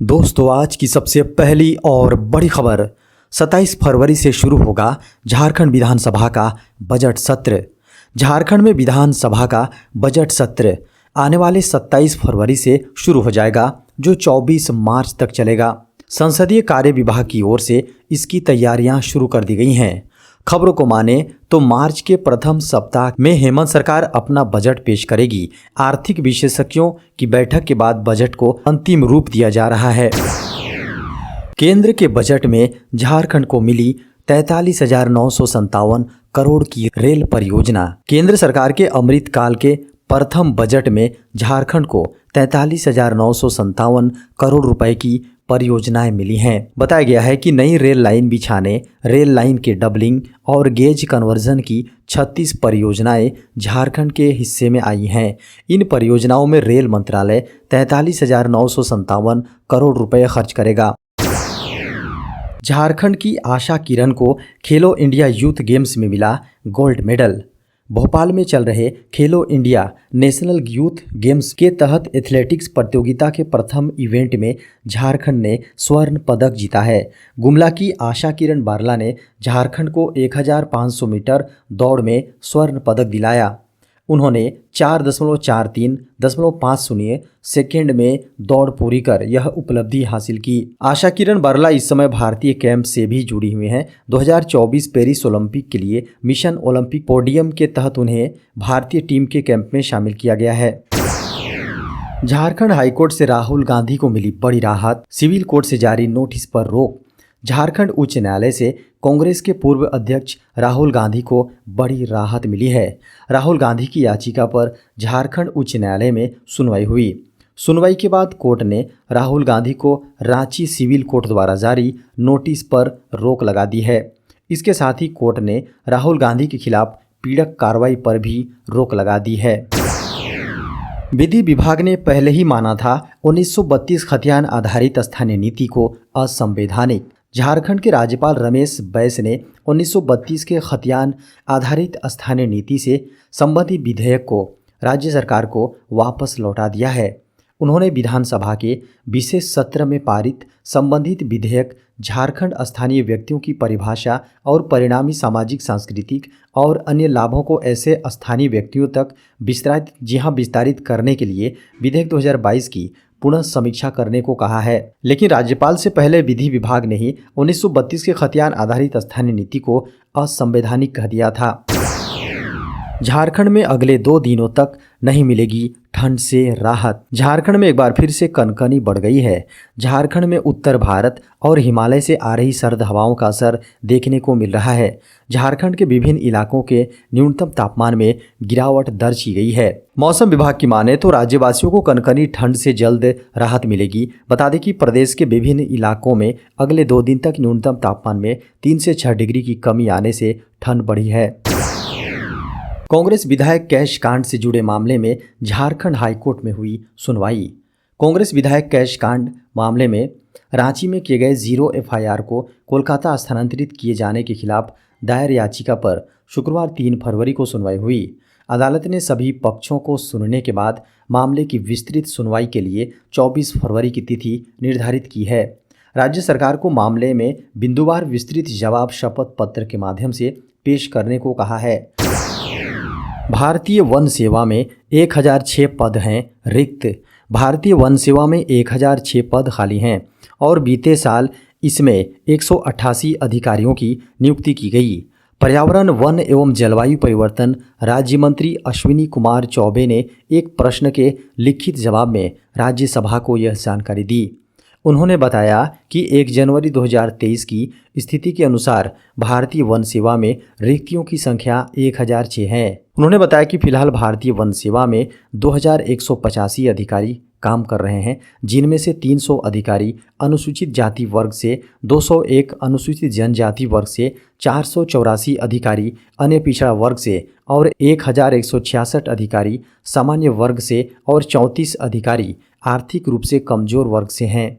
दोस्तों, आज की सबसे पहली और बड़ी खबर। 27 फरवरी से शुरू होगा झारखंड विधानसभा का बजट सत्र। झारखंड में विधानसभा का बजट सत्र आने वाले 27 फरवरी से शुरू हो जाएगा, जो 24 मार्च तक चलेगा। संसदीय कार्य विभाग की ओर से इसकी तैयारियां शुरू कर दी गई हैं। खबरों को माने तो मार्च के प्रथम सप्ताह में हेमंत सरकार अपना बजट पेश करेगी। आर्थिक विशेषज्ञों की बैठक के बाद बजट को अंतिम रूप दिया जा रहा है। केंद्र के बजट में झारखंड को मिली 43,957 करोड़ की रेल परियोजना। केंद्र सरकार के अमृत काल के प्रथम बजट में झारखंड को 43,957 करोड़ रुपए की परियोजनाएं मिली हैं। बताया गया है कि नई रेल लाइन बिछाने, रेल लाइन के डबलिंग और गेज कन्वर्जन की 36 परियोजनाएं झारखंड के हिस्से में आई हैं। इन परियोजनाओं में रेल मंत्रालय 43,957 करोड़ रुपए खर्च करेगा। झारखंड की आशा किरण को खेलो इंडिया यूथ गेम्स में मिला गोल्ड मेडल। भोपाल में चल रहे खेलो इंडिया नेशनल यूथ गेम्स के तहत एथलेटिक्स प्रतियोगिता के प्रथम इवेंट में झारखंड ने स्वर्ण पदक जीता है। गुमला की आशा किरण बारला ने झारखंड को 1500 मीटर दौड़ में स्वर्ण पदक दिलाया। उन्होंने 4.43.50 सेकेंड में दौड़ पूरी कर यह उपलब्धि हासिल की। आशा किरण बारला इस समय भारतीय कैंप से भी जुड़ी हुई हैं। 2024 पेरिस ओलंपिक के लिए मिशन ओलंपिक पोडियम के तहत उन्हें भारतीय टीम के कैंप में शामिल किया गया है। झारखंड हाईकोर्ट से राहुल गांधी को मिली बड़ी राहत। सिविल कोर्ट से जारी नोटिस पर रोक। झारखंड उच्च न्यायालय से कांग्रेस के पूर्व अध्यक्ष राहुल गांधी को बड़ी राहत मिली है। राहुल गांधी की याचिका पर झारखंड उच्च न्यायालय में सुनवाई हुई। सुनवाई के बाद कोर्ट ने राहुल गांधी को रांची सिविल कोर्ट द्वारा जारी नोटिस पर रोक लगा दी है। इसके साथ ही कोर्ट ने राहुल गांधी के खिलाफ पीड़क कार्रवाई पर भी रोक लगा दी है। विधि विभाग ने पहले ही माना था 1932 खतियान आधारित स्थानीय नीति को असंवैधानिक। झारखंड के राज्यपाल रमेश बैस ने 1932 के खतियान आधारित स्थानीय नीति से संबंधित विधेयक को राज्य सरकार को वापस लौटा दिया है। उन्होंने विधानसभा के विशेष सत्र में पारित संबंधित विधेयक झारखंड स्थानीय व्यक्तियों की परिभाषा और परिणामी सामाजिक, सांस्कृतिक और अन्य लाभों को ऐसे स्थानीय व्यक्तियों तक विस्तारित करने के लिए विधेयक 2022 की पुनः समीक्षा करने को कहा है। लेकिन राज्यपाल से पहले विधि विभाग ने ही 1932 के खतियान आधारित स्थानीय नीति को असंवैधानिक कह दिया था। झारखंड में अगले 2 दिनों तक नहीं मिलेगी ठंड से राहत। झारखंड में एक बार फिर से कनकनी बढ़ गई है। झारखंड में उत्तर भारत और हिमालय से आ रही सर्द हवाओं का असर देखने को मिल रहा है। झारखंड के विभिन्न इलाकों के न्यूनतम तापमान में गिरावट दर्ज की गई है। मौसम विभाग की माने तो राज्यवासियों को कनकनी ठंड से जल्द राहत मिलेगी। बता दें कि प्रदेश के विभिन्न इलाकों में अगले 2 दिन तक न्यूनतम तापमान में 3 से 6 डिग्री की कमी आने से ठंड बढ़ी है। कांग्रेस विधायक कैश कांड से जुड़े मामले में झारखंड हाईकोर्ट में हुई सुनवाई। कांग्रेस विधायक कैश कांड मामले में रांची में किए गए 0 FIR को कोलकाता स्थानांतरित किए जाने के खिलाफ दायर याचिका पर शुक्रवार 3 फरवरी को सुनवाई हुई। अदालत ने सभी पक्षों को सुनने के बाद मामले की विस्तृत सुनवाई के लिए 24 फरवरी की तिथि निर्धारित की है। राज्य सरकार को मामले में बिंदुवार विस्तृत जवाब शपथ पत्र के माध्यम से पेश करने को कहा है। भारतीय वन सेवा में 1006 पद हैं रिक्त। भारतीय वन सेवा में 1006 पद खाली हैं और बीते साल इसमें 188 अधिकारियों की नियुक्ति की गई। पर्यावरण, वन एवं जलवायु परिवर्तन राज्य मंत्री अश्विनी कुमार चौबे ने एक प्रश्न के लिखित जवाब में राज्यसभा को यह जानकारी दी। उन्होंने बताया कि 1 जनवरी 2023 की स्थिति के अनुसार भारतीय वन सेवा में रिक्तियों की संख्या 1006 है। उन्होंने बताया कि फिलहाल भारतीय वन सेवा में 2185 अधिकारी काम कर रहे हैं, जिनमें से 300 अधिकारी अनुसूचित जाति वर्ग से, 201 अनुसूचित जनजाति वर्ग से, 484 अधिकारी अन्य पिछड़ा वर्ग से और 1166 अधिकारी सामान्य वर्ग से और 34 अधिकारी आर्थिक रूप से कमजोर वर्ग से हैं।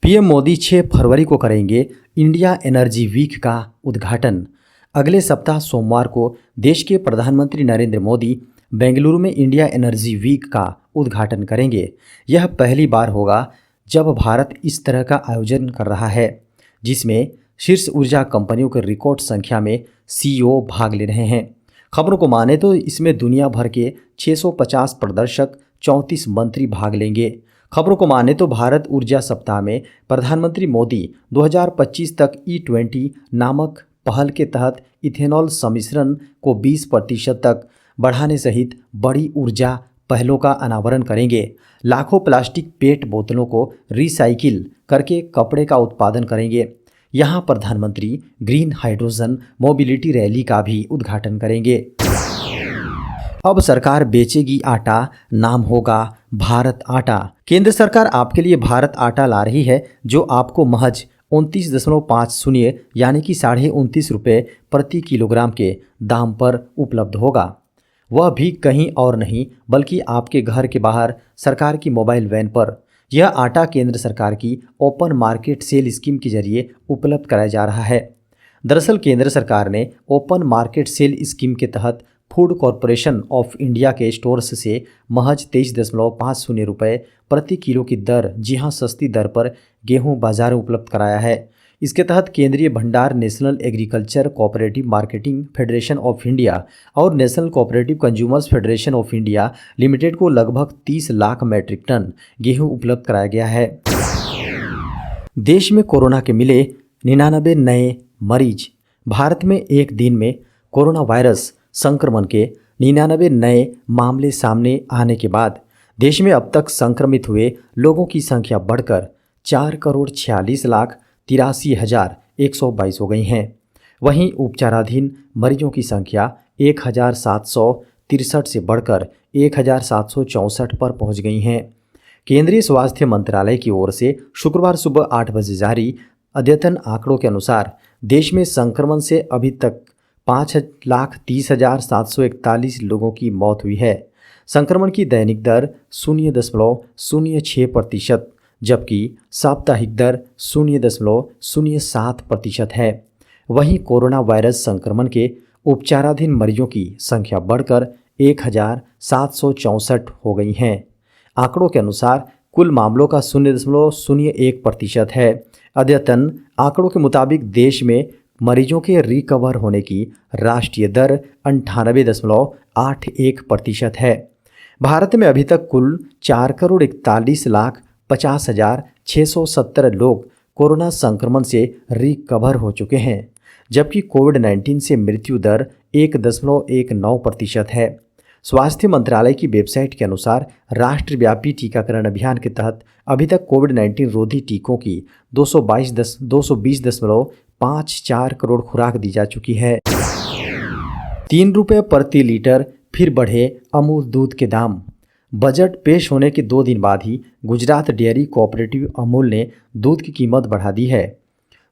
पीएम मोदी 6 फरवरी को करेंगे इंडिया एनर्जी वीक का उद्घाटन। अगले सप्ताह सोमवार को देश के प्रधानमंत्री नरेंद्र मोदी बेंगलुरु में इंडिया एनर्जी वीक का उद्घाटन करेंगे। यह पहली बार होगा जब भारत इस तरह का आयोजन कर रहा है, जिसमें शीर्ष ऊर्जा कंपनियों के रिकॉर्ड संख्या में सीईओ भाग ले रहे हैं। खबरों को माने तो इसमें दुनिया भर के 650 प्रदर्शक, 34 मंत्री भाग लेंगे। खबरों को माने तो भारत ऊर्जा सप्ताह में प्रधानमंत्री मोदी 2025 तक E20 नामक पहल के तहत इथेनॉल सम्मिश्रण को 20% तक बढ़ाने सहित बड़ी ऊर्जा पहलों का अनावरण करेंगे। लाखों प्लास्टिक पेट बोतलों को रिसाइकिल करके कपड़े का उत्पादन करेंगे। यहाँ प्रधानमंत्री ग्रीन हाइड्रोजन मोबिलिटी रैली का भी उद्घाटन करेंगे। अब सरकार बेचेगी आटा, नाम होगा भारत आटा। केंद्र सरकार आपके लिए भारत आटा ला रही है, जो आपको महज 29.50 यानी कि 29.5 रुपये प्रति किलोग्राम के दाम पर उपलब्ध होगा। वह भी कहीं और नहीं बल्कि आपके घर के बाहर सरकार की मोबाइल वैन पर। यह आटा केंद्र सरकार की ओपन मार्केट सेल स्कीम के जरिए उपलब्ध कराया जा रहा है। दरअसल केंद्र सरकार ने ओपन मार्केट सेल स्कीम के तहत फूड कॉरपोरेशन ऑफ इंडिया के स्टोर्स से महज 23.50 रुपये प्रति किलो की दर, जी हां सस्ती दर पर गेहूं बाजार में उपलब्ध कराया है। इसके तहत केंद्रीय भंडार, national agriculture cooperative marketing federation of India और national cooperative consumers federation of India limited को लगभग 30 लाख मैट्रिक टन गेहूं उपलब्ध कराया गया है। देश में कोरोना के मिले 99 नए मरीज। भारत में एक दिन में कोरोना वायरस संक्रमण के 99 नए मामले सामने आने के बाद देश में अब तक संक्रमित हुए लोगों की संख्या बढ़कर 4,46,83,122 हो गई हैं। वहीं उपचाराधीन मरीजों की संख्या 1,763 से बढ़कर 1,764 पर पहुंच गई हैं। केंद्रीय स्वास्थ्य मंत्रालय की ओर से शुक्रवार सुबह 8 बजे जारी अद्यतन आंकड़ों के अनुसार देश में संक्रमण से अभी तक 5,30,741 लोगों की मौत हुई है। संक्रमण की दैनिक दर 0.06%, जबकि साप्ताहिक दर 0.07% है। वहीं कोरोना वायरस संक्रमण के उपचाराधीन मरीजों की संख्या बढ़कर 1,764 हो गई हैं। आंकड़ों के अनुसार कुल मामलों का 0.01% है। अद्यतन आंकड़ों के मुताबिक देश में मरीजों के रिकवर होने की राष्ट्रीय दर 98.81% है। भारत में अभी तक कुल 4,41,50,617 लोग कोरोना संक्रमण से रिकवर हो चुके हैं, जबकि कोविड-19 से मृत्यु दर 1.19% है। स्वास्थ्य मंत्रालय की वेबसाइट के अनुसार राष्ट्रव्यापी टीकाकरण अभियान के तहत अभी तक कोविड-19 रोधी टीकों की 220.54 करोड़ खुराक दी जा चुकी है। 3 रुपये प्रति लीटर फिर बढ़े अमूल दूध के दाम। बजट पेश होने के 2 दिन बाद ही गुजरात डेयरी कोऑपरेटिव अमूल ने दूध की कीमत बढ़ा दी है।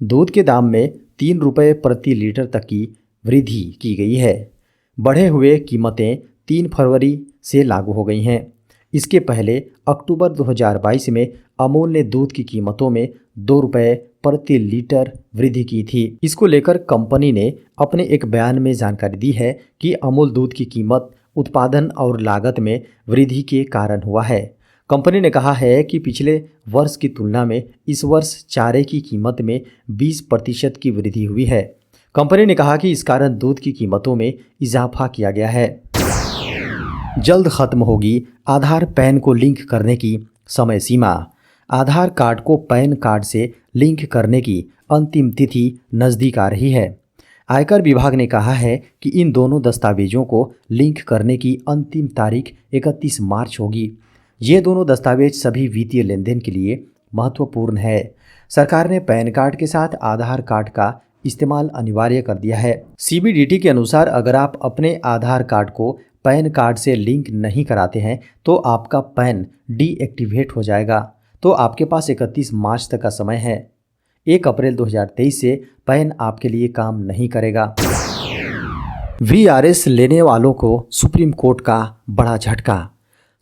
दूध के दाम में 3 रुपये प्रति लीटर तक की वृद्धि की गई है। बढ़े हुए कीमतें 3 फरवरी से लागू हो गई हैं। इसके पहले अक्टूबर 2022 में अमूल ने दूध की कीमतों में 2 रुपये प्रति लीटर वृद्धि की थी। इसको लेकर कंपनी ने अपने एक बयान में जानकारी दी है कि अमूल दूध की कीमत उत्पादन और लागत में वृद्धि के कारण हुआ है। कंपनी ने कहा है कि पिछले वर्ष की तुलना में इस वर्ष चारे की कीमत में 20% की वृद्धि हुई है। कंपनी ने कहा कि इस कारण दूध की कीमतों में इजाफा किया गया है। जल्द खत्म होगी आधार पैन को लिंक करने की समय सीमा। आधार कार्ड को पैन कार्ड से लिंक करने की अंतिम तिथि नज़दीक आ रही है। आयकर विभाग ने कहा है कि इन दोनों दस्तावेजों को लिंक करने की अंतिम तारीख 31 मार्च होगी। ये दोनों दस्तावेज सभी वित्तीय लेनदेन के लिए महत्वपूर्ण है। सरकार ने पैन कार्ड के साथ आधार कार्ड का इस्तेमाल अनिवार्य कर दिया है। CBDT के अनुसार अगर आप अपने आधार कार्ड को पैन कार्ड से लिंक नहीं कराते हैं तो आपका पैन डीएक्टिवेट हो जाएगा। तो आपके पास 31 मार्च तक का समय है। 1 अप्रैल 2023 से पैन आपके लिए काम नहीं करेगा। VRS लेने वालों को सुप्रीम कोर्ट का बड़ा झटका।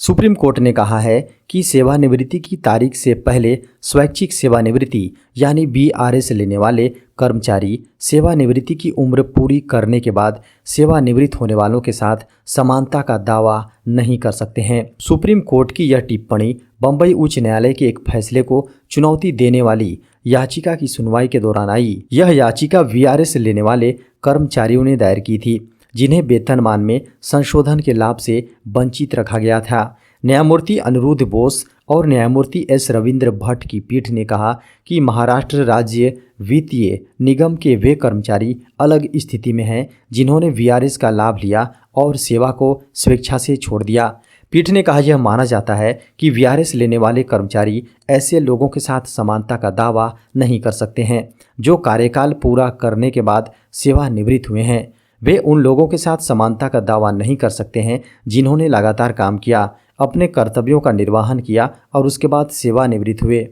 सुप्रीम कोर्ट ने कहा है कि सेवानिवृत्ति की तारीख से पहले स्वैच्छिक सेवानिवृत्ति यानी बीआरएस लेने वाले कर्मचारी सेवानिवृत्ति की उम्र पूरी करने के बाद सेवानिवृत्त होने वालों के साथ समानता का दावा नहीं कर सकते हैं। सुप्रीम कोर्ट की यह टिप्पणी बम्बई उच्च न्यायालय के एक फैसले को चुनौती देने वाली याचिका की सुनवाई के दौरान आई। यह याचिका वीआरएस लेने वाले कर्मचारियों ने दायर की थी, जिन्हें वेतनमान में संशोधन के लाभ से वंचित रखा गया था। न्यायमूर्ति अनिरुद्ध बोस और न्यायमूर्ति एस रविंद्र भट्ट की पीठ ने कहा कि महाराष्ट्र राज्य वित्तीय निगम के वे कर्मचारी अलग स्थिति में हैं जिन्होंने वीआरएस का लाभ लिया और सेवा को स्वेच्छा से छोड़ दिया। पीठ ने कहा, यह माना जाता है कि वीआरएस लेने वाले कर्मचारी ऐसे लोगों के साथ समानता का दावा नहीं कर सकते हैं जो कार्यकाल पूरा करने के बाद सेवानिवृत्त हुए हैं। वे उन लोगों के साथ समानता का दावा नहीं कर सकते हैं जिन्होंने लगातार काम किया, अपने कर्तव्यों का निर्वहन किया और उसके बाद सेवानिवृत्त हुए।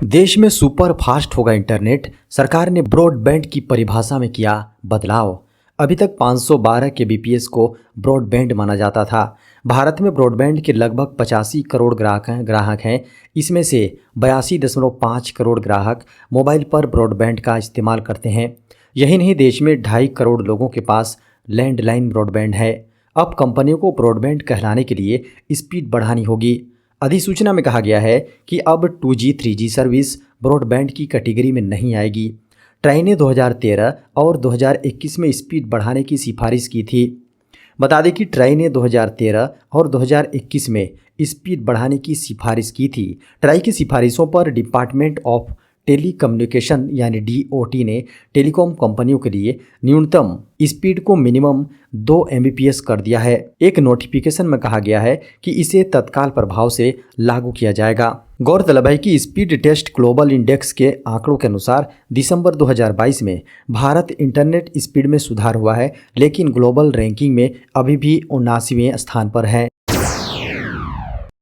देश में सुपर फास्ट होगा इंटरनेट, सरकार ने ब्रॉडबैंड की परिभाषा में किया बदलाव। अभी तक 512 केबीपीएस को ब्रॉडबैंड माना जाता था। भारत में ब्रॉडबैंड के लगभग 85 करोड़ ग्राहक हैं। इसमें से 82.5 करोड़ ग्राहक मोबाइल पर ब्रॉडबैंड का इस्तेमाल करते हैं। यही नहीं, देश में 2.5 करोड़ लोगों के पास लैंडलाइन ब्रॉडबैंड है। अब कंपनियों को ब्रॉडबैंड कहलाने के लिए स्पीड बढ़ानी होगी। अधिसूचना में कहा गया है कि अब 2G 3G सर्विस ब्रॉडबैंड की कैटेगरी में नहीं आएगी। ट्राई ने 2013 और 2021 में स्पीड बढ़ाने की सिफारिश की थी। बता दें कि ट्राई ने 2013 और 2021 में स्पीड बढ़ाने की सिफारिश की थी। ट्राई की सिफारिशों पर डिपार्टमेंट ऑफ टेलीकम्युनिकेशन यानी DOT ने टेलीकॉम कंपनियों के लिए न्यूनतम स्पीड को मिनिमम 2 Mbps कर दिया है। एक नोटिफिकेशन में कहा गया है कि इसे तत्काल प्रभाव से लागू किया जाएगा। गौरतलब है कि स्पीड टेस्ट ग्लोबल इंडेक्स के आंकड़ों के अनुसार दिसंबर 2022 में भारत इंटरनेट स्पीड में सुधार हुआ है, लेकिन ग्लोबल रैंकिंग में अभी भी 79वें स्थान पर है।